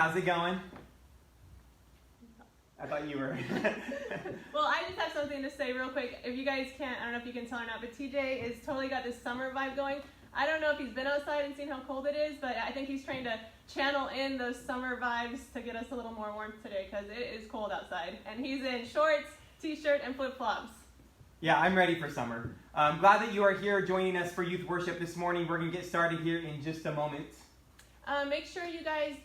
how's it going? I thought you were. Well, I just have something to say real quick. If you guys can't, I don't know if you can tell or not, but TJ is totally got this summer vibe going. I don't know if he's been outside and seen how cold it is, but I think he's trying to channel in those summer vibes to get us a little more warmth today because it is cold outside. And he's in shorts, t-shirt, and flip-flops. Yeah, I'm ready for summer. I'm glad that you are here joining us for youth worship this morning. We're going to get started here in just a moment. Make sure you guys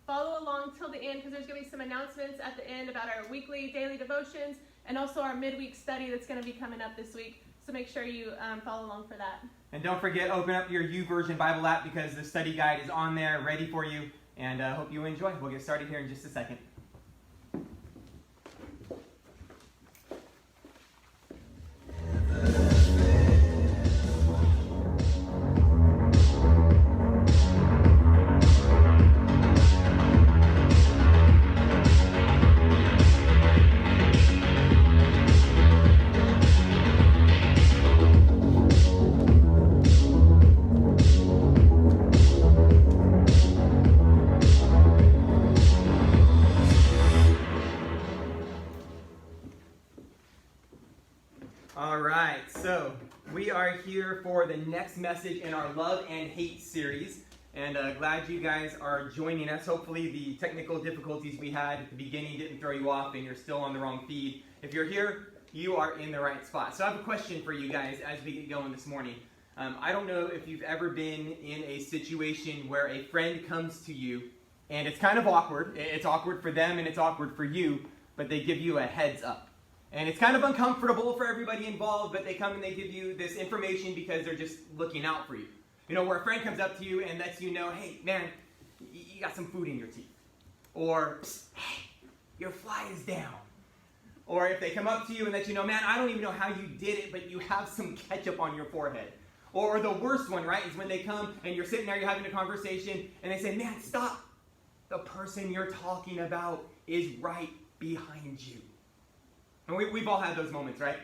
follow along till the end because there's going to be some announcements at the end about our weekly daily devotions and also our midweek study that's going to be coming up this week. So make sure you follow along for that. And don't forget, open up your YouVersion Bible app because the study guide is on there, ready for you. And I hope you enjoy. We'll get started here in just a second. Here for the next message in our Love and Hate series, and glad you guys are joining us. Hopefully the technical difficulties we had at the beginning didn't throw you off and you're still on the wrong feed. If you're here, you are in the right spot. So I have a question for you guys as we get going this morning. I don't know if you've ever been in a situation where a friend comes to you and it's kind of awkward. It's awkward for them and it's awkward for you, but they give you a heads up. And it's kind of uncomfortable for everybody involved, but they come and they give you this information because they're just looking out for you. You know, where a friend comes up to you and lets you know, hey, man, you got some food in your teeth. Or, hey, your fly is down. Or if they come up to you and let you know, man, I don't even know how you did it, but you have some ketchup on your forehead. Or the worst one, right, is when they come and you're sitting there, you're having a conversation, and they say, man, stop. The person you're talking about is right behind you. And we've all had those moments, right?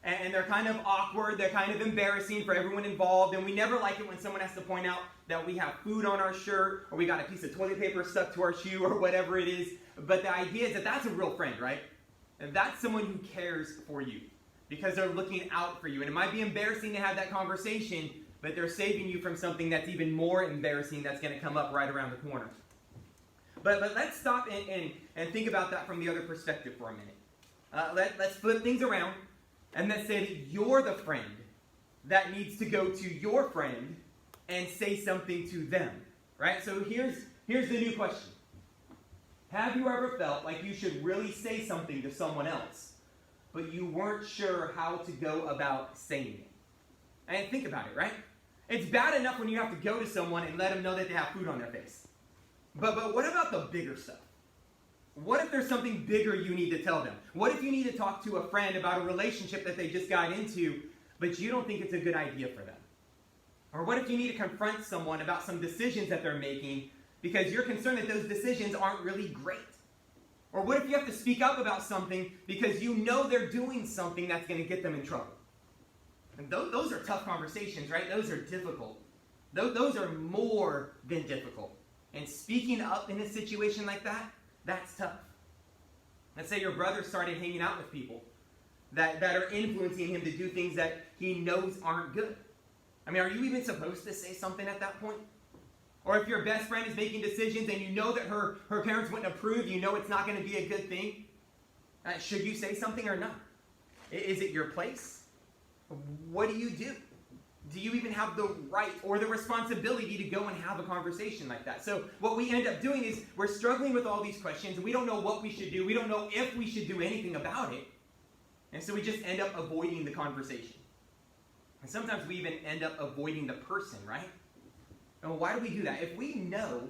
And they're kind of awkward, they're kind of embarrassing for everyone involved, and we never like it when someone has to point out that we have food on our shirt, or we got a piece of toilet paper stuck to our shoe, or whatever it is. But the idea is that that's a real friend, right? And that's someone who cares for you, because they're looking out for you. And it might be embarrassing to have that conversation, but they're saving you from something that's even more embarrassing that's going to come up right around the corner. But let's stop and think about that from the other perspective for a minute. Let's flip things around, and let's say that you're the friend that needs to go to your friend and say something to them, right? So here's the new question. Have you ever felt like you should really say something to someone else, but you weren't sure how to go about saying it? And think about it, right? It's bad enough when you have to go to someone and let them know that they have food on their face. But what about the bigger stuff? What if there's something bigger you need to tell them? What if you need to talk to a friend about a relationship that they just got into, but you don't think it's a good idea for them? Or what if you need to confront someone about some decisions that they're making because you're concerned that those decisions aren't really great? Or what if you have to speak up about something because you know they're doing something that's going to get them in trouble? And those are tough conversations, right? Those are difficult. Those are more than difficult. And speaking up in a situation like that, that's tough. Let's say your brother started hanging out with people that are influencing him to do things that he knows aren't good. I mean, are you even supposed to say something at that point? Or if your best friend is making decisions and you know that her parents wouldn't approve, you know it's not going to be a good thing, should you say something or not? Is it your place? What do you do? Do you even have the right or the responsibility to go and have a conversation like that? So what we end up doing is we're struggling with all these questions, and we don't know what we should do. We don't know if we should do anything about it. And so we just end up avoiding the conversation. And sometimes we even end up avoiding the person, right? And why do we do that? If we know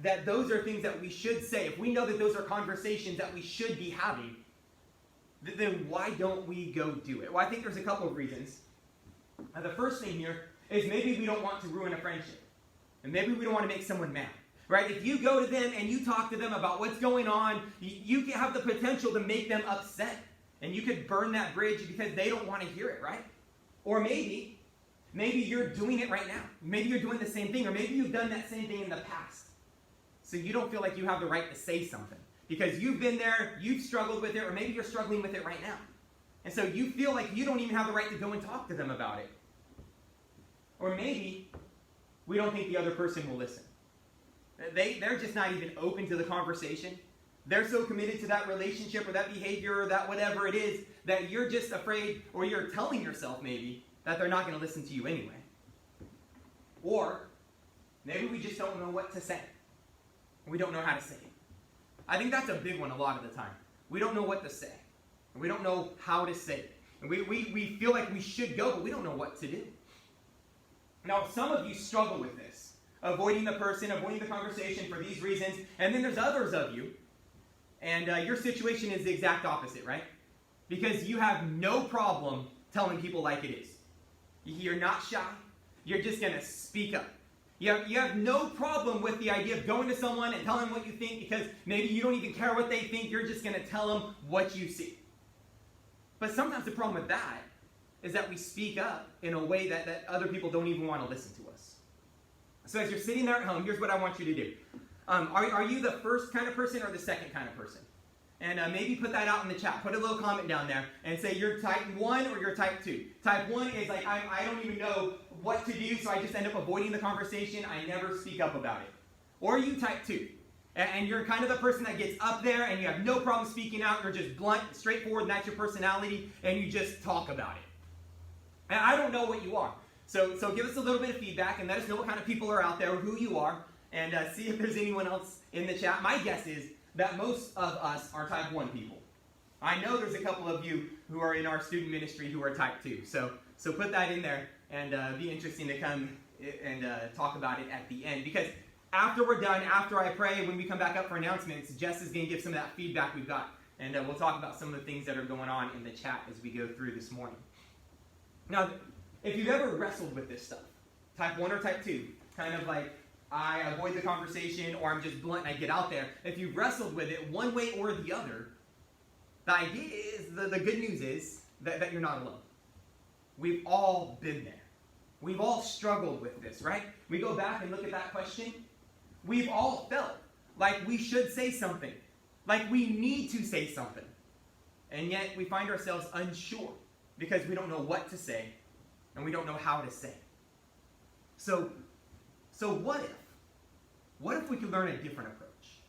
that those are things that we should say, if we know that those are conversations that we should be having, then why don't we go do it? Well, I think there's a couple of reasons. The first thing here is maybe we don't want to ruin a friendship. And maybe we don't want to make someone mad. Right? If you go to them and you talk to them about what's going on, you can have the potential to make them upset. And you could burn that bridge because they don't want to hear it, right? Or maybe you're doing it right now. Maybe you're doing the same thing, or maybe you've done that same thing in the past. So you don't feel like you have the right to say something. Because you've been there, you've struggled with it, or maybe you're struggling with it right now. And so you feel like you don't even have the right to go and talk to them about it. Or maybe we don't think the other person will listen. They're just not even open to the conversation. They're so committed to that relationship or that behavior or that whatever it is that you're just afraid, or you're telling yourself maybe, that they're not going to listen to you anyway. Or maybe we just don't know what to say. We don't know how to say it. I think that's a big one a lot of the time. We don't know what to say. We don't know how to say it. And we feel like we should go, but we don't know what to do. Now, some of you struggle with this. Avoiding the person, avoiding the conversation for these reasons. And then there's others of you. And your situation is the exact opposite, right? Because you have no problem telling people like it is. You're not shy. You're just going to speak up. You have no problem with the idea of going to someone and telling them what you think, because maybe you don't even care what they think. You're just going to tell them what you see. But sometimes the problem with that is that we speak up in a way that other people don't even want to listen to us. So as you're sitting there at home, here's what I want you to do. Are you the first kind of person or the second kind of person? And maybe put that out in the chat. Put a little comment down there and say you're type 1 or you're type 2. Type 1 is like, I don't even know what to do, so I just end up avoiding the conversation. I never speak up about it. Or you type 2. And you're kind of the person that gets up there and you have no problem speaking out. You're just blunt, straightforward, and that's your personality, and you just talk about it. And I don't know what you are. So give us a little bit of feedback and let us know what kind of people are out there, who you are, and see if there's anyone else in the chat. My guess is that most of us are type 1 people. I know there's a couple of you who are in our student ministry who are type 2. So put that in there, and be interesting to come and talk about it at the end. Because after we're done, after I pray, when we come back up for announcements, Jess is going to give some of that feedback we've got. And we'll talk about some of the things that are going on in the chat as we go through this morning. Now, if you've ever wrestled with this stuff, type 1 or type 2, kind of like, I avoid the conversation, or I'm just blunt and I get out there. If you've wrestled with it one way or the other, the idea is, the good news is that you're not alone. We've all been there. We've all struggled with this, right? We go back and look at that question. We've all felt like we should say something, like we need to say something. And yet we find ourselves unsure because we don't know what to say and we don't know how to say it. So what if? What if we could learn a different approach?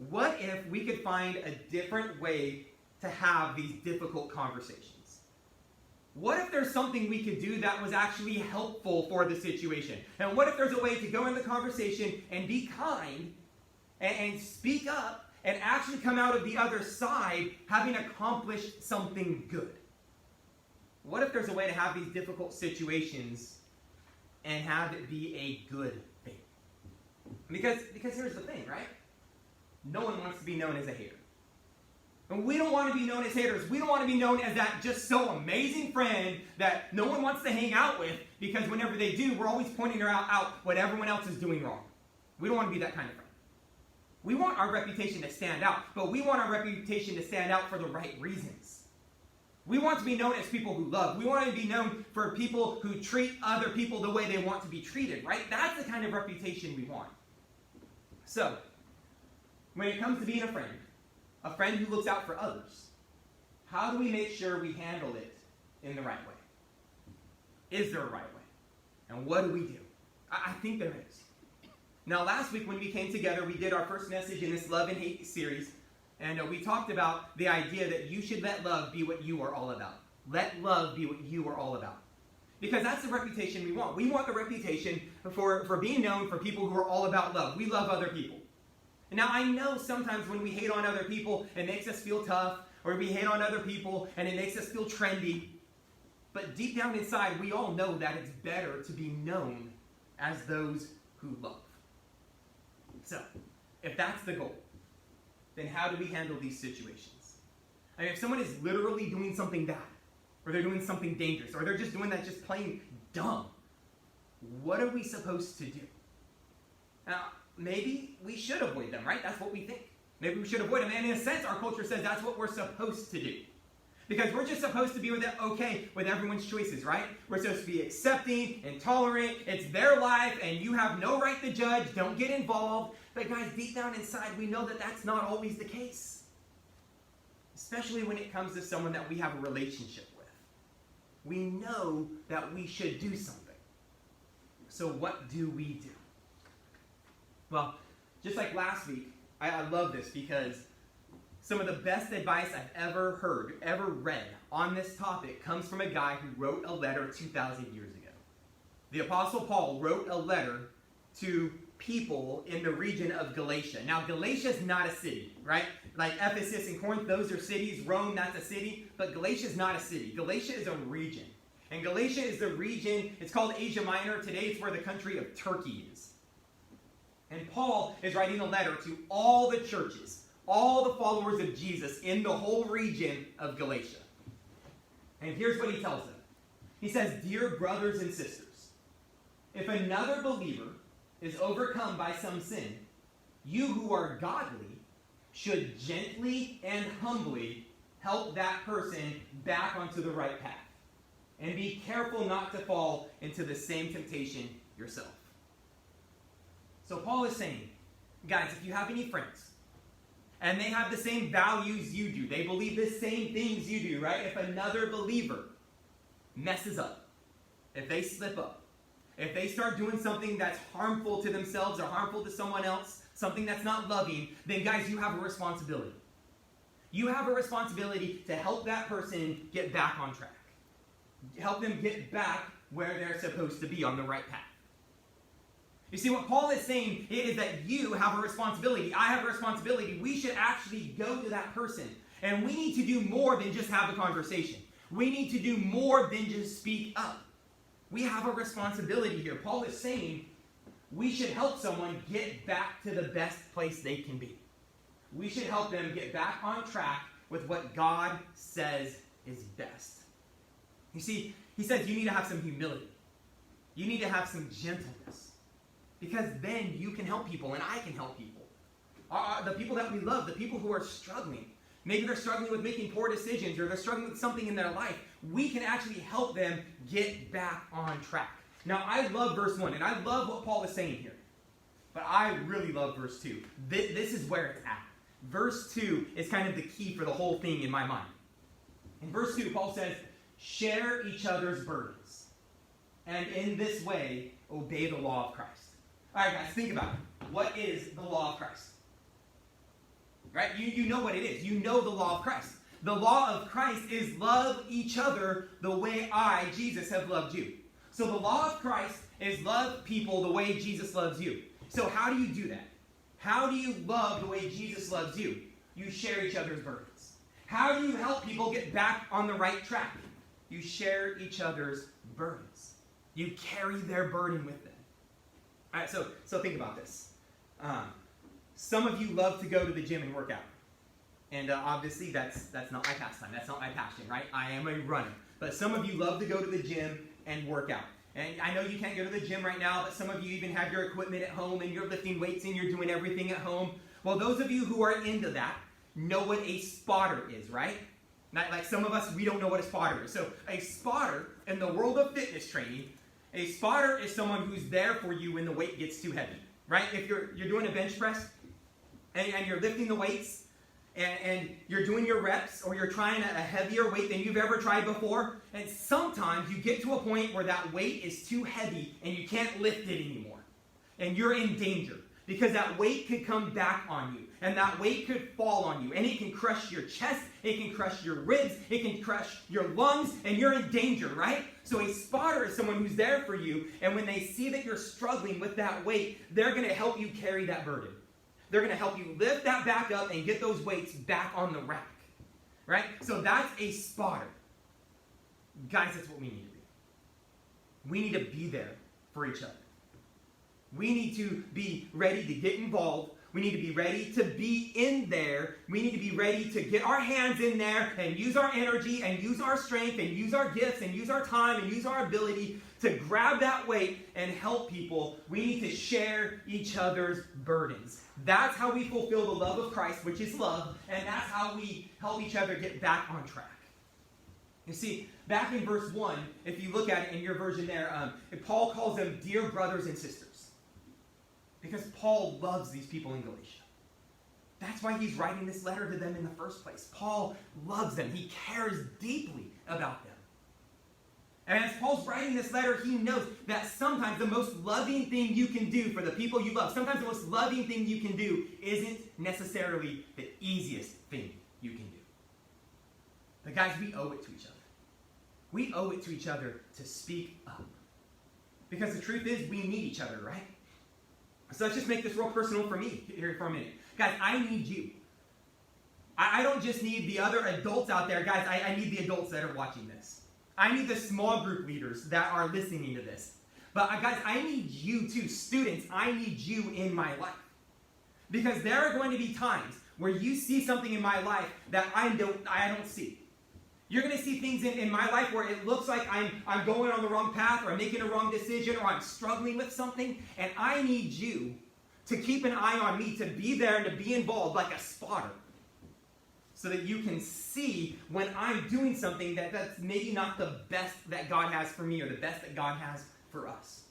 What if we could find a different way to have these difficult conversations? What if there's something we could do that was actually helpful for the situation? And what if there's a way to go in the conversation and be kind and speak up and actually come out of the other side having accomplished something good? What if there's a way to have these difficult situations and have it be a good thing? Because here's the thing, right? No one wants to be known as a hater. And we don't want to be known as haters. We don't want to be known as that just so amazing friend that no one wants to hang out with, because whenever they do, we're always pointing out what everyone else is doing wrong. We don't want to be that kind of friend. We want our reputation to stand out, but we want our reputation to stand out for the right reasons. We want to be known as people who love. We want to be known for people who treat other people the way they want to be treated, right? That's the kind of reputation we want. So, when it comes to being a friend who looks out for others, how do we make sure we handle it in the right way? Is there a right way? And what do we do? I think there is. Now, last week when we came together, we did our first message in this Love and Hate series. And we talked about the idea that you should let love be what you are all about. Let love be what you are all about. Because that's the reputation we want. We want the reputation for being known for people who are all about love. We love other people. And now I know sometimes when we hate on other people, it makes us feel tough, or we hate on other people and it makes us feel trendy. But deep down inside, we all know that it's better to be known as those who love. So, if that's the goal, then how do we handle these situations? I mean, if someone is literally doing something bad, or they're doing something dangerous, or they're just doing that just plain dumb, what are we supposed to do? Now, maybe we should avoid them, right? That's what we think. Maybe we should avoid them. And in a sense, our culture says that's what we're supposed to do. Because we're just supposed to be okay with everyone's choices, right? We're supposed to be accepting and tolerant. It's their life, and you have no right to judge. Don't get involved. But guys, deep down inside, we know that that's not always the case. Especially when it comes to someone that we have a relationship with. We know that we should do something. So what do we do? Well, just like last week, I love this because some of the best advice I've ever heard, ever read on this topic comes from a guy who wrote a letter 2,000 years ago. The Apostle Paul wrote a letter to people in the region of Galatia. Now, Galatia is not a city, right? Like Ephesus and Corinth, those are cities. Rome, that's a city. But Galatia is not a city. Galatia is a region. And Galatia is the region, it's called Asia Minor. Today it's where the country of Turkey is. And Paul is writing a letter to all the churches, all the followers of Jesus in the whole region of Galatia. And here's what he tells them. He says, "Dear brothers and sisters, if another believer is overcome by some sin, you who are godly should gently and humbly help that person back onto the right path. And be careful not to fall into the same temptation yourself." So Paul is saying, guys, if you have any friends, and they have the same values you do, they believe the same things you do, right? If another believer messes up, if they slip up, if they start doing something that's harmful to themselves or harmful to someone else, something that's not loving, then guys, you have a responsibility. You have a responsibility to help that person get back on track. Help them get back where they're supposed to be, on the right path. You see, what Paul is saying is that you have a responsibility. I have a responsibility. We should actually go to that person. And we need to do more than just have a conversation. We need to do more than just speak up. We have a responsibility here. Paul is saying we should help someone get back to the best place they can be. We should help them get back on track with what God says is best. You see, he says you need to have some humility. You need to have some gentleness. Because then you can help people, and I can help people. The people that we love, the people who are struggling. Maybe they're struggling with making poor decisions, or they're struggling with something in their life. We can actually help them get back on track. Now, I love verse 1, and I love what Paul is saying here. But I really love verse 2. This is where it's at. Verse 2 is kind of the key for the whole thing in my mind. In verse 2, Paul says, "Share each other's burdens, and in this way, obey the law of Christ." All right, guys, think about it. What is the law of Christ? Right? You know what it is. You know the law of Christ. The law of Christ is love each other the way I, Jesus, have loved you. So the law of Christ is love people the way Jesus loves you. So how do you do that? How do you love the way Jesus loves you? You share each other's burdens. How do you help people get back on the right track? You share each other's burdens. You carry their burden with them. All right, so think about this. Some of you love to go to the gym and work out. And obviously that's not my pastime. That's not my passion, right? I am a runner. But some of you love to go to the gym and work out. And I know you can't go to the gym right now, but some of you even have your equipment at home and you're lifting weights and you're doing everything at home. Well, those of you who are into that know what a spotter is, right? Not like some of us, we don't know what a spotter is. So a spotter in the world of fitness training, a spotter is someone who's there for you when the weight gets too heavy, right? If you're doing a bench press and you're lifting the weights and you're doing your reps or you're trying a heavier weight than you've ever tried before, and sometimes you get to a point where that weight is too heavy and you can't lift it anymore. And you're in danger because that weight could come back on you and that weight could fall on you and it can crush your chest, it can crush your ribs, it can crush your lungs, and you're in danger, right? So a spotter is someone who's there for you, and when they see that you're struggling with that weight, they're going to help you carry that burden. They're going to help you lift that back up and get those weights back on the rack, right? So that's a spotter. Guys, that's what we need to be. We need to be there for each other. We need to be ready to get involved. We need to be ready to be in there. We need to be ready to get our hands in there and use our energy and use our strength and use our gifts and use our time and use our ability to grab that weight and help people. We need to share each other's burdens. That's how we fulfill the love of Christ, which is love, and that's how we help each other get back on track. You see, back in verse 1, if you look at it in your version there, Paul calls them dear brothers and sisters. Because Paul loves these people in Galatia. That's why he's writing this letter to them in the first place. Paul loves them. He cares deeply about them. And as Paul's writing this letter, he knows that sometimes the most loving thing you can do for the people you love, sometimes the most loving thing you can do isn't necessarily the easiest thing you can do. But guys, we owe it to each other. We owe it to each other to speak up. Because the truth is, we need each other, right? So let's just make this real personal for me here for a minute. Guys, I need you. I don't just need the other adults out there. Guys, I need the adults that are watching this. I need the small group leaders that are listening to this. But guys, I need you too. Students, I need you in my life. Because there are going to be times where you see something in my life that I don't see. You're going to see things in my life where it looks like I'm going on the wrong path, or I'm making a wrong decision, or I'm struggling with something. And I need you to keep an eye on me, to be there and to be involved like a spotter. So that you can see when I'm doing something that's maybe not the best that God has for me, or the best that God has for us.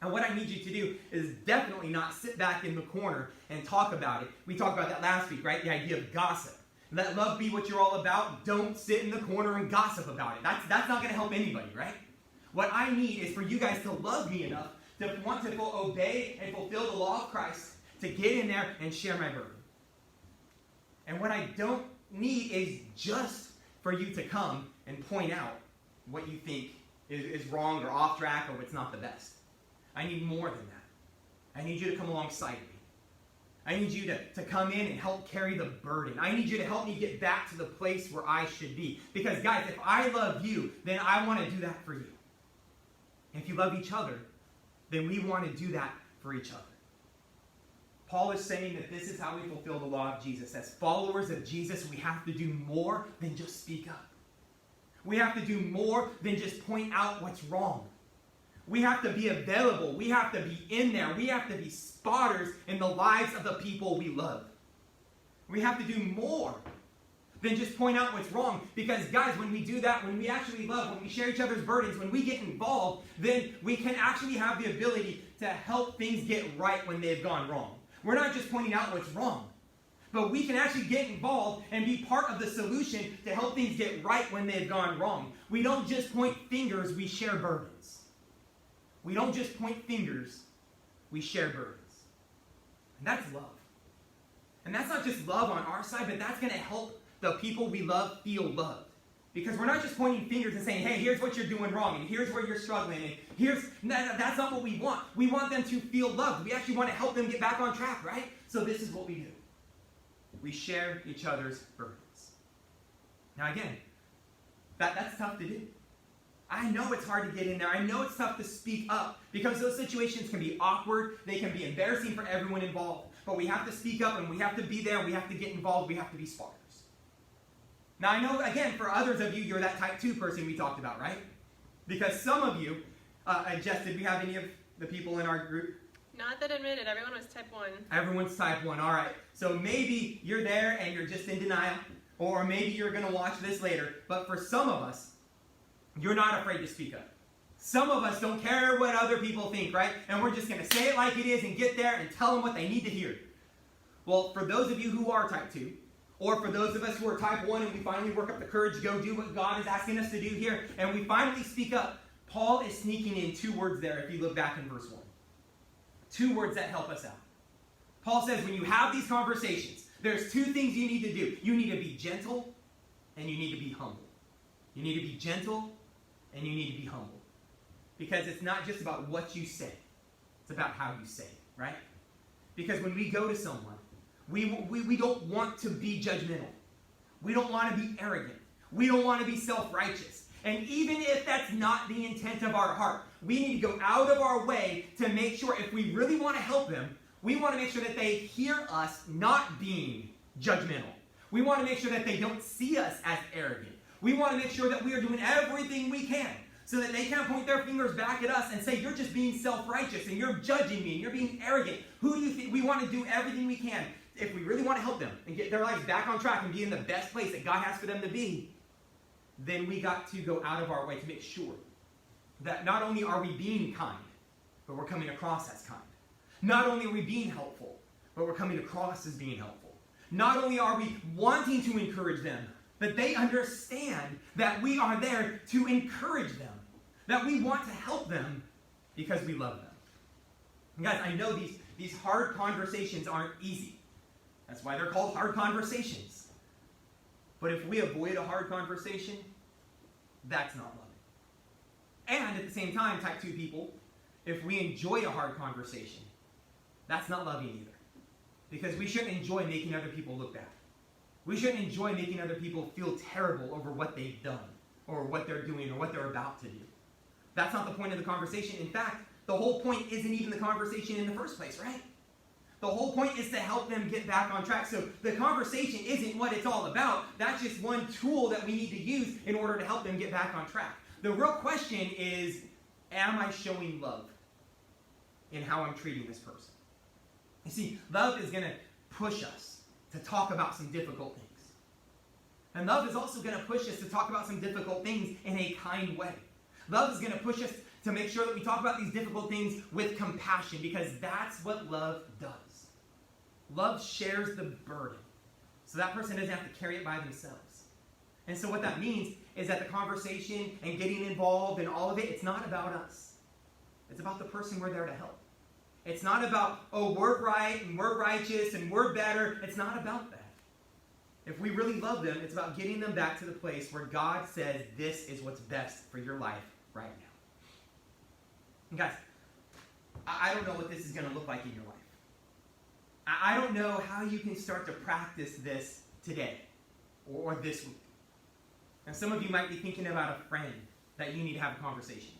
And what I need you to do is definitely not sit back in the corner and talk about it. We talked about that last week, right? The idea of gossip. Let love be what you're all about. Don't sit in the corner and gossip about it. That's not going to help anybody, right? What I need is for you guys to love me enough to want to obey and fulfill the law of Christ, to get in there and share my burden. And what I don't need is just for you to come and point out what you think is wrong or off track or what's not the best. I need more than that. I need you to come alongside me. I need you to come in and help carry the burden. I need you to help me get back to the place where I should be. Because guys, if I love you, then I want to do that for you. And if you love each other, then we want to do that for each other. Paul is saying that this is how we fulfill the law of Jesus. As followers of Jesus, we have to do more than just speak up. We have to do more than just point out what's wrong. We have to be available. We have to be in there. We have to be spotters in the lives of the people we love. We have to do more than just point out what's wrong. Because guys, when we do that, when we actually love, when we share each other's burdens, when we get involved, then we can actually have the ability to help things get right when they've gone wrong. We're not just pointing out what's wrong, but we can actually get involved and be part of the solution to help things get right when they've gone wrong. We don't just point fingers, we share burdens. We don't just point fingers, we share burdens. And that's love. And that's not just love on our side, but that's going to help the people we love feel loved. Because we're not just pointing fingers and saying, hey, here's what you're doing wrong, and here's where you're struggling, and that's not what we want. We want them to feel loved. We actually want to help them get back on track, right? So this is what we do. We share each other's burdens. Now again, that's tough to do. I know it's hard to get in there. I know it's tough to speak up because those situations can be awkward. They can be embarrassing for everyone involved. But we have to speak up and we have to be there. We have to get involved. We have to be spotters. Now I know, again, for others of you, you're that type 2 person we talked about, right? Because some of you, Jess, did we have any of the people in our group? Not that admitted. Everyone was type 1. Everyone's type 1. All right. So maybe you're there and you're just in denial. Or maybe you're going to watch this later. But for some of us, you're not afraid to speak up. Some of us don't care what other people think, right? And we're just going to say it like it is and get there and tell them what they need to hear. Well, for those of you who are type 2, or for those of us who are type 1 and we finally work up the courage to go do what God is asking us to do here, and we finally speak up, Paul is sneaking in 2 words there if you look back in verse 1. 2 words that help us out. Paul says when you have these conversations, there's 2 things you need to do. You need to be gentle and you need to be humble. You need to be gentle and you need to be humble. Because it's not just about what you say. It's about how you say it, right? Because when we go to someone, we don't want to be judgmental. We don't want to be arrogant. We don't want to be self-righteous. And even if that's not the intent of our heart, we need to go out of our way to make sure if we really want to help them, we want to make sure that they hear us not being judgmental. We want to make sure that they don't see us as arrogant. We want to make sure that we are doing everything we can so that they can't point their fingers back at us and say, you're just being self-righteous and you're judging me and you're being arrogant. Who do you think? We want to do everything we can. If we really want to help them and get their lives back on track and be in the best place that God has for them to be, then we got to go out of our way to make sure that not only are we being kind, but we're coming across as kind. Not only are we being helpful, but we're coming across as being helpful. Not only are we wanting to encourage them, but they understand that we are there to encourage them, that we want to help them because we love them. And guys, I know these hard conversations aren't easy. That's why they're called hard conversations. But if we avoid a hard conversation, that's not loving. And at the same time, type 2 people, if we enjoy a hard conversation, that's not loving either. Because we shouldn't enjoy making other people look bad. We shouldn't enjoy making other people feel terrible over what they've done, or what they're doing, or what they're about to do. That's not the point of the conversation. In fact, the whole point isn't even the conversation in the first place, right? The whole point is to help them get back on track. So the conversation isn't what it's all about. That's just one tool that we need to use in order to help them get back on track. The real question is, am I showing love in how I'm treating this person? You see, love is going to push us to talk about some difficult things. And love is also going to push us to talk about some difficult things in a kind way. Love is going to push us to make sure that we talk about these difficult things with compassion, because that's what love does. Love shares the burden, so that person doesn't have to carry it by themselves. And so what that means is that the conversation and getting involved and all of it, it's not about us. It's about the person we're there to help. It's not about, oh, we're right and we're righteous and we're better. It's not about that. If we really love them, it's about getting them back to the place where God says this is what's best for your life right now. And guys, I don't know what this is going to look like in your life. I don't know how you can start to practice this today or this week. Now, some of you might be thinking about a friend that you need to have a conversation with.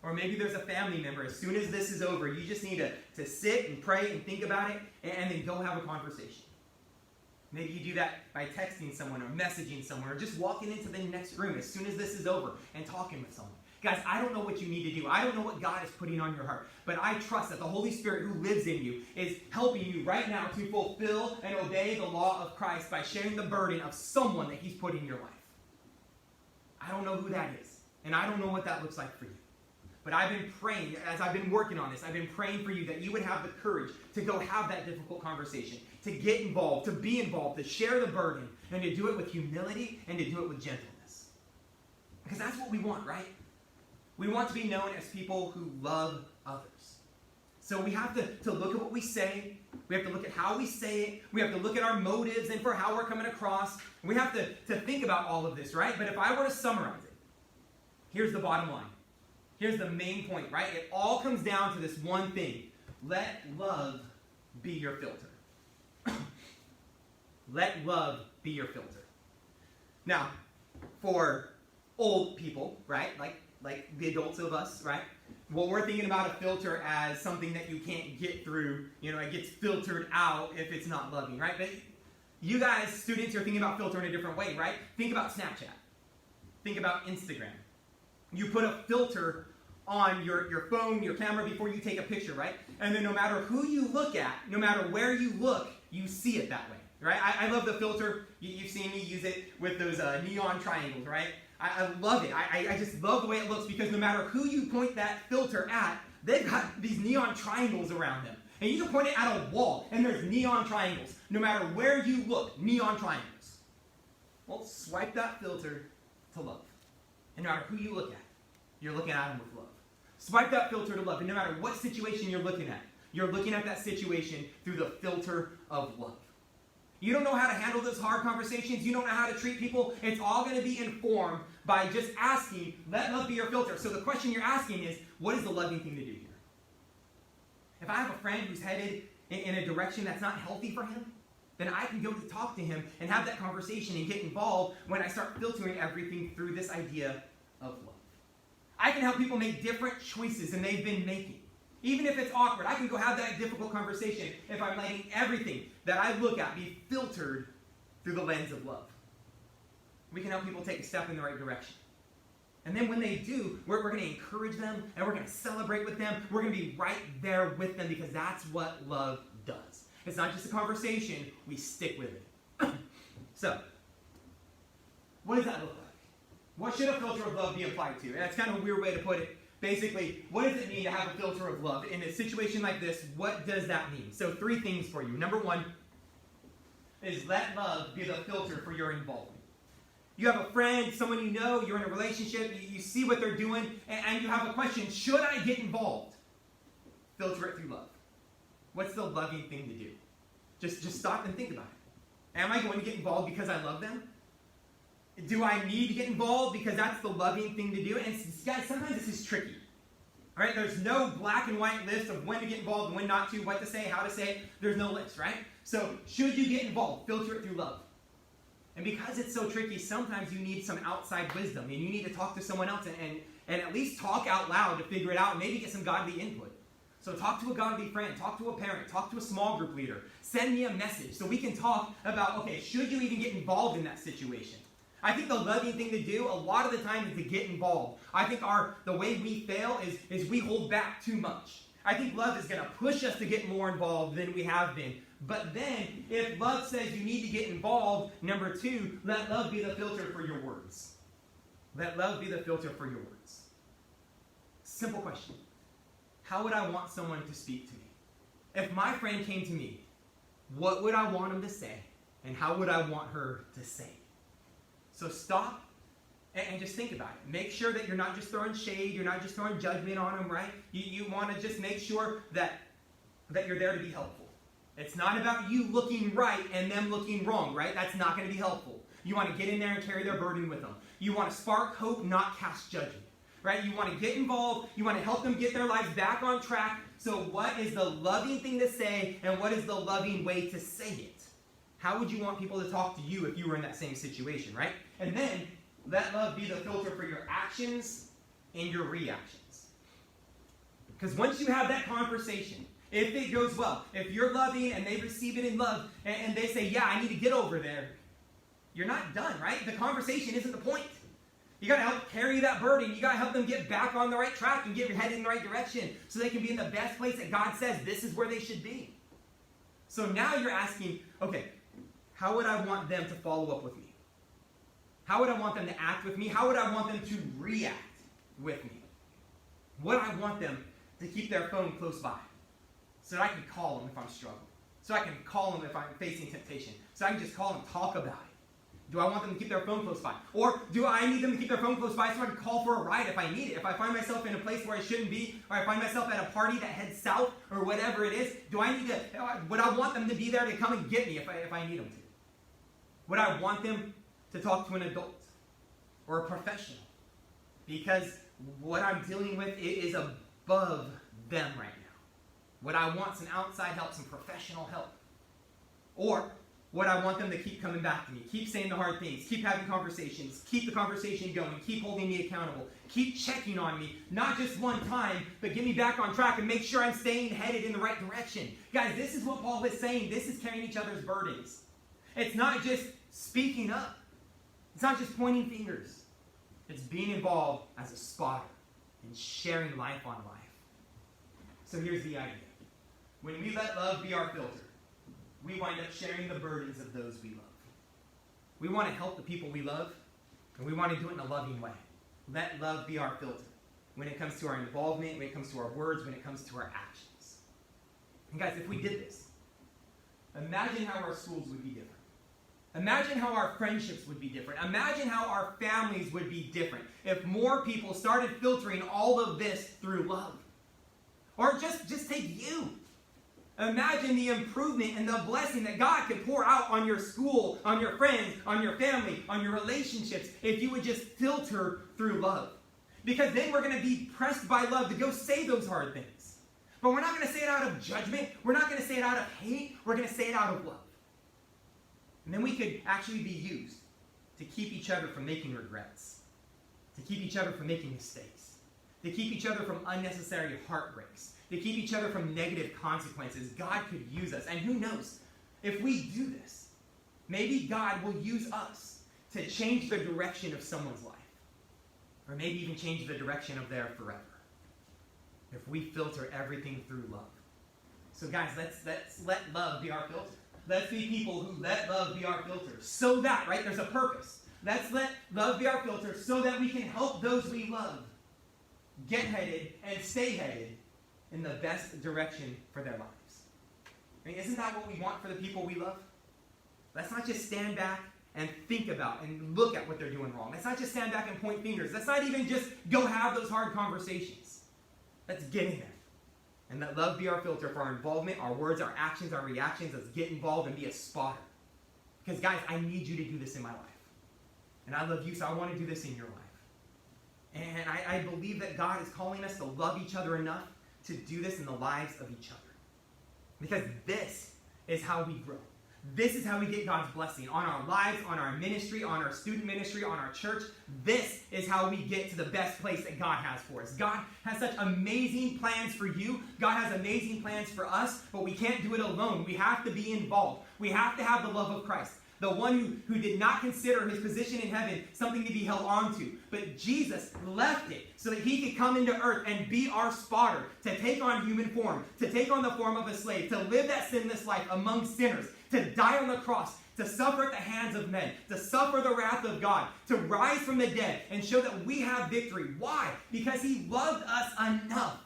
Or maybe there's a family member. As soon as this is over, you just need to sit and pray and think about it and then go have a conversation. Maybe you do that by texting someone or messaging someone or just walking into the next room as soon as this is over and talking with someone. Guys, I don't know what you need to do. I don't know what God is putting on your heart. But I trust that the Holy Spirit who lives in you is helping you right now to fulfill and obey the law of Christ by sharing the burden of someone that He's put in your life. I don't know who that is. And I don't know what that looks like for you. But I've been praying, as I've been working on this, I've been praying for you that you would have the courage to go have that difficult conversation, to get involved, to be involved, to share the burden, and to do it with humility and to do it with gentleness. Because that's what we want, right? We want to be known as people who love others. So we have to look at what we say. We have to look at how we say it. We have to look at our motives and for how we're coming across. We have to think about all of this, right? But if I were to summarize it, here's the bottom line. Here's the main point, right? It all comes down to this one thing. Let love be your filter. Let love be your filter. Now, for old people, right? Like the adults of us, right? Well, we're thinking about a filter as something that you can't get through. You know, it gets filtered out if it's not loving, right? But you guys, students, are thinking about filter in a different way, right? Think about Snapchat. Think about Instagram. You put a filter on your phone, your camera before you take a picture, right? And then no matter who you look at, no matter where you look, you see it that way, right? I love the filter. You've seen me use it with those neon triangles, right? I love it. I just love the way it looks because no matter who you point that filter at, they've got these neon triangles around them. And you can point it at a wall, and there's neon triangles. No matter where you look, neon triangles. Well, swipe that filter to love. And no matter who you look at, you're looking at them with love. Swipe that filter to love. And no matter what situation you're looking at that situation through the filter of love. You don't know how to handle those hard conversations. You don't know how to treat people. It's all going to be informed by just asking, let love be your filter. So the question you're asking is, what is the loving thing to do here? If I have a friend who's headed in a direction that's not healthy for him, then I can go to talk to him and have that conversation and get involved when I start filtering everything through this idea of love. I can help people make different choices than they've been making. Even if it's awkward, I can go have that difficult conversation if I'm letting everything that I look at be filtered through the lens of love. We can help people take a step in the right direction. And then when they do, we're going to encourage them and we're going to celebrate with them. We're going to be right there with them because that's what love does. It's not just a conversation, we stick with it. So, what does that look like? What should a filter of love be applied to? And that's kind of a weird way to put it, Basically, what does it mean to have a filter of love? In a situation like this, what does that mean? So 3 things for you. Number 1 is let love be the filter for your involvement. You have a friend, someone you know, you're in a relationship, you see what they're doing, and you have a question, should I get involved? Filter it through love. What's the loving thing to do? Just stop and think about it. Am I going to get involved because I love them? Do I need to get involved because that's the loving thing to do? And guys, sometimes this is tricky. All right, there's no black and white list of when to get involved, when not to, what to say, how to say it. There's no list, right? So should you get involved? Filter it through love. And because it's so tricky, sometimes you need some outside wisdom, and you need to talk to someone else and at least talk out loud to figure it out and maybe get some godly input. So talk to a godly friend, talk to a parent, talk to a small group leader. Send me a message so we can talk about, okay, should you even get involved in that situation? I think the loving thing to do a lot of the time is to get involved. I think the way we fail is we hold back too much. I think love is going to push us to get more involved than we have been. But then, if love says you need to get involved, number 2, let love be the filter for your words. Let love be the filter for your words. Simple question. How would I want someone to speak to me? If my friend came to me, what would I want him to say? And how would I want her to say it? So stop and just think about it. Make sure that you're not just throwing shade, you're not just throwing judgment on them, right? You want to just make sure that you're there to be helpful. It's not about you looking right and them looking wrong, right? That's not going to be helpful. You want to get in there and carry their burden with them. You want to spark hope, not cast judgment, right? You want to get involved. You want to help them get their lives back on track. So what is the loving thing to say, and what is the loving way to say it? How would you want people to talk to you if you were in that same situation, right? And then let love be the filter for your actions and your reactions. Because once you have that conversation, if it goes well, if you're loving and they receive it in love, and they say, yeah, I need to get over there, you're not done, right? The conversation isn't the point. You got to help carry that burden. You got to help them get back on the right track and get your head in the right direction so they can be in the best place that God says this is where they should be. So now you're asking, okay, how would I want them to follow up with me? How would I want them to act with me? How would I want them to react with me? Would I want them to keep their phone close by so that I can call them if I'm struggling? So I can call them if I'm facing temptation? So I can just call them, talk about it? Do I want them to keep their phone close by? Or do I need them to keep their phone close by so I can call for a ride if I need it? If I find myself in a place where I shouldn't be, or I find myself at a party that heads south, or whatever it is, would I want them to be there to come and get me if I need them to? Would I want them to talk to an adult or a professional? Because what I'm dealing with is above them right now. What I want some outside help, some professional help. Or would I want them to keep coming back to me, keep saying the hard things, keep having conversations, keep the conversation going, keep holding me accountable, keep checking on me, not just one time, but get me back on track and make sure I'm staying headed in the right direction. Guys, this is what Paul is saying. This is carrying each other's burdens. It's not just speaking up. It's not just pointing fingers. It's being involved as a spotter and sharing life on life. So here's the idea. When we let love be our filter, we wind up sharing the burdens of those we love. We want to help the people we love, and we want to do it in a loving way. Let love be our filter when it comes to our involvement, when it comes to our words, when it comes to our actions. And guys, if we did this, imagine how our schools would be different. Imagine how our friendships would be different. Imagine how our families would be different if more people started filtering all of this through love. Or just take you. Imagine the improvement and the blessing that God could pour out on your school, on your friends, on your family, on your relationships, if you would just filter through love. Because then we're going to be pressed by love to go say those hard things. But we're not going to say it out of judgment. We're not going to say it out of hate. We're going to say it out of love. And then we could actually be used to keep each other from making regrets, to keep each other from making mistakes, to keep each other from unnecessary heartbreaks, to keep each other from negative consequences. God could use us. And who knows, if we do this, maybe God will use us to change the direction of someone's life. Or maybe even change the direction of their forever. If we filter everything through love. So guys, let's let love be our filter. Let's be people who let love be our filter. So that, right, there's a purpose. Let's let love be our filter so that we can help those we love get headed, and stay headed in the best direction for their lives. I mean, isn't that what we want for the people we love? Let's not just stand back and think about and look at what they're doing wrong. Let's not just stand back and point fingers. Let's not even just go have those hard conversations. Let's get in there. And let love be our filter for our involvement, our words, our actions, our reactions. Let's get involved and be a spotter. Because guys, I need you to do this in my life. And I love you, so I want to do this in your life. And I believe that God is calling us to love each other enough to do this in the lives of each other. Because this is how we grow. This is how we get God's blessing on our lives, on our ministry, on our student ministry, on our church. This is how we get to the best place that God has for us. God has such amazing plans for you. God has amazing plans for us, but we can't do it alone. We have to be involved. We have to have the love of Christ. The one who did not consider his position in heaven something to be held on to. But Jesus left it so that he could come into earth and be our spotter, to take on human form, to take on the form of a slave, to live that sinless life among sinners, to die on the cross, to suffer at the hands of men, to suffer the wrath of God, to rise from the dead and show that we have victory. Why? Because he loved us enough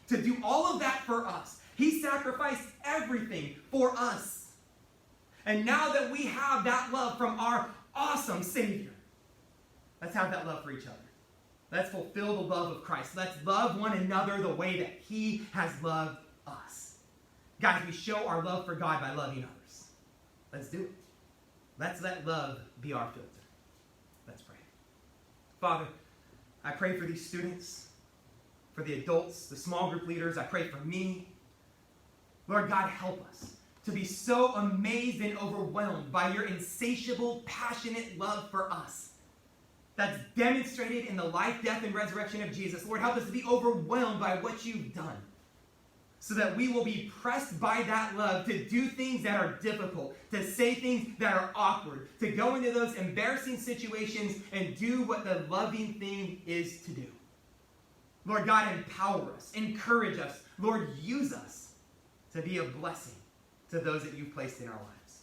to do all of that for us. He sacrificed everything for us. And now that we have that love from our awesome Savior, let's have that love for each other. Let's fulfill the love of Christ. Let's love one another the way that he has loved us. Guys, we show our love for God by loving others. Let's do it. Let's let love be our filter. Let's pray. Father, I pray for these students, for the adults, the small group leaders. I pray for me. Lord God, help us to be so amazed and overwhelmed by your insatiable, passionate love for us that's demonstrated in the life, death, and resurrection of Jesus. Lord, help us to be overwhelmed by what you've done so that we will be pressed by that love to do things that are difficult, to say things that are awkward, to go into those embarrassing situations and do what the loving thing is to do. Lord God, empower us, encourage us. Lord, use us to be a blessing to those that you've placed in our lives.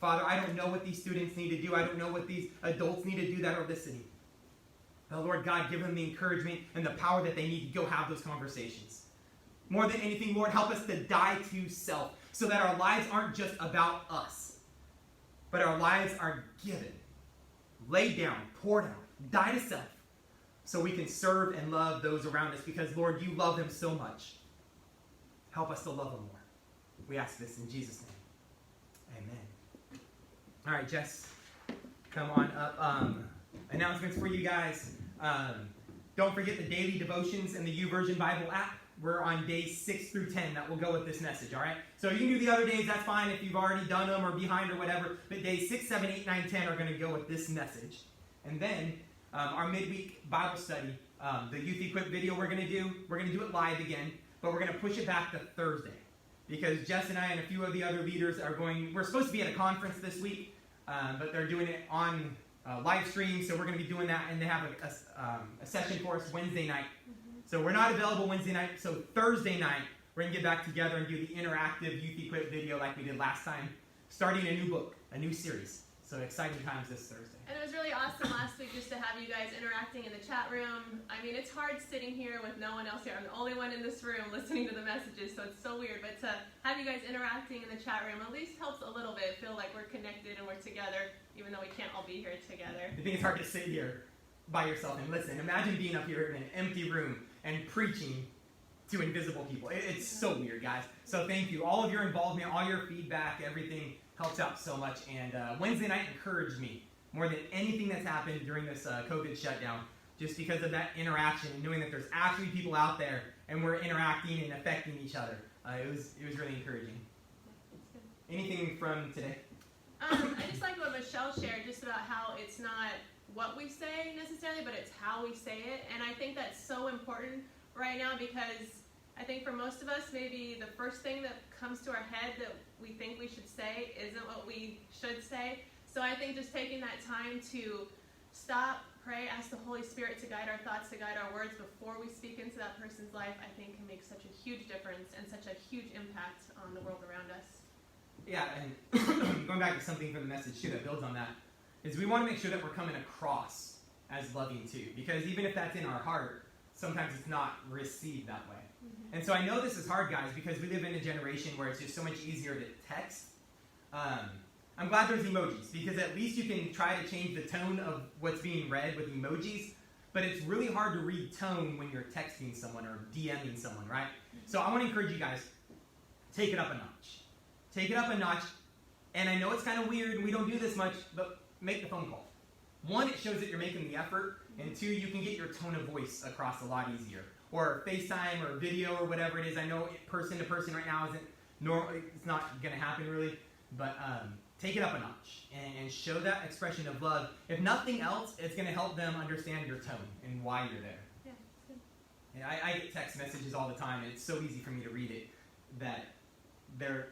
Father, I don't know what these students need to do. I don't know what these adults need to do that are listening. But Lord God, give them the encouragement and the power that they need to go have those conversations. More than anything, Lord, help us to die to self so that our lives aren't just about us, but our lives are given, laid down, poured out, die to self so we can serve and love those around us because, Lord, you love them so much. Help us to love them more. We ask this in Jesus' name. Amen. All right, Jess, come on up. Announcements for you guys. Don't forget the daily devotions in the YouVersion Bible app. We're on days 6 through 10 that will go with this message, all right? So you can do the other days, that's fine if you've already done them or behind or whatever. But days 6, 7, 8, 9, 10 are going to go with this message. And then our midweek Bible study, the Youth Equip video we're going to do it live again, but we're going to push it back to Thursday. Because Jess and I and a few of the other leaders we're supposed to be at a conference this week, but they're doing it on live stream, so we're going to be doing that, and they have a session for us Wednesday night. Mm-hmm. So we're not available Wednesday night, so Thursday night, we're going to get back together and do the interactive Youth Equip video like we did last time, starting a new book, a new series. So exciting times this Thursday. And it was really awesome last week just to have you guys interacting in the chat room. I mean, it's hard sitting here with no one else here. I'm the only one in this room listening to the messages, so it's so weird. But to have you guys interacting in the chat room at least helps a little bit feel like we're connected and we're together, even though we can't all be here together. I think it's hard to sit here by yourself and listen. Imagine being up here in an empty room and preaching to invisible people. It's so weird, guys. So thank you. All of your involvement, all your feedback, everything helps out so much. And Wednesday night encouraged me more than anything that's happened during this COVID shutdown, just because of that interaction and knowing that there's actually people out there and we're interacting and affecting each other. It was really encouraging. Anything from today? I just like what Michelle shared just about how it's not what we say necessarily, but it's how we say it. And I think that's so important right now because I think for most of us, maybe the first thing that comes to our head that we think we should say isn't what we should say. So I think just taking that time to stop, pray, ask the Holy Spirit to guide our thoughts, to guide our words before we speak into that person's life, I think can make such a huge difference and such a huge impact on the world around us. Yeah, and going back to something from the message too that builds on that, is we want to make sure that we're coming across as loving too. Because even if that's in our heart, sometimes it's not received that way. And so I know this is hard, guys, because we live in a generation where it's just so much easier to text. I'm glad there's emojis, because at least you can try to change the tone of what's being read with emojis, but it's really hard to read tone when you're texting someone or DMing someone, right? So I want to encourage you guys, take it up a notch. Take it up a notch, and I know it's kind of weird, and we don't do this much, but make the phone call. One, it shows that you're making the effort, and two, you can get your tone of voice across a lot easier. Or FaceTime or video or whatever it is. I know person to person right now isn't normal. It's not going to happen really, but take it up a notch and show that expression of love. If nothing else, it's going to help them understand your tone and why you're there. Yeah, that's good. And I get text messages all the time, and it's so easy for me to read it that they're,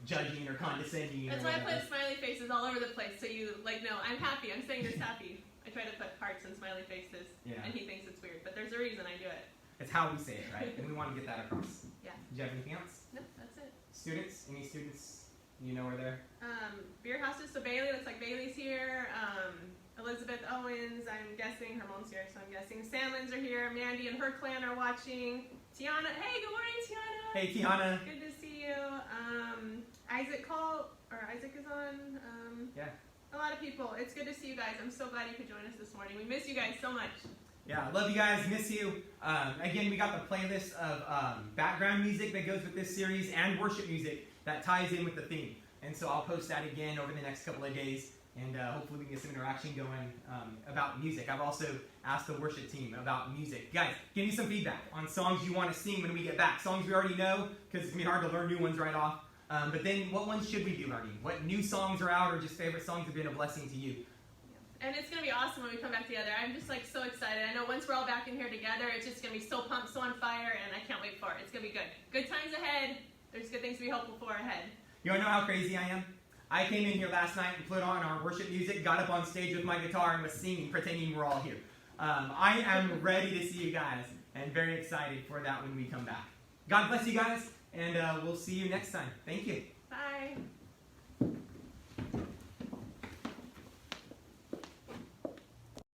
judging or condescending. That's why I put smiley faces all over the place, so you know I'm happy. I'm saying this happy. I try to put hearts and smiley faces, and he thinks it's weird, but there's a reason I do it. It's how we say it, right? And we want to get that across. Yeah. Do you have anything else? No, that's it. Students? Any students you know are there? Beer houses. So Bailey, looks like Bailey's here. Elizabeth Owens, I'm guessing her mom's here, so I'm guessing Salmons are here. Mandy and her clan are watching. Tiana, hey, good morning, Tiana. Hey, Tiana. Good to see you. Isaac is on. Yeah. A lot of people. It's good to see you guys. I'm so glad you could join us this morning. We miss you guys so much. Yeah, I love you guys, miss you. Again, we got the playlist of background music that goes with this series and worship music that ties in with the theme. And so I'll post that again over the next couple of days, and hopefully we can get some interaction going about music. I've also asked the worship team about music. Guys, give me some feedback on songs you want to sing when we get back. Songs we already know, because it's going to be hard to learn new ones right off. But then what ones should we be learning? What new songs are out, or just favorite songs have been a blessing to you? And it's going to be awesome when we come back together. I'm just so excited. I know once we're all back in here together, it's just going to be so pumped, so on fire, and I can't wait for it. It's going to be good. Good times ahead. There's good things to be hopeful for ahead. You want to know how crazy I am? I came in here last night and put on our worship music, got up on stage with my guitar, and was singing, pretending we're all here. I am ready to see you guys, and very excited for that when we come back. God bless you guys, and we'll see you next time. Thank you. Bye.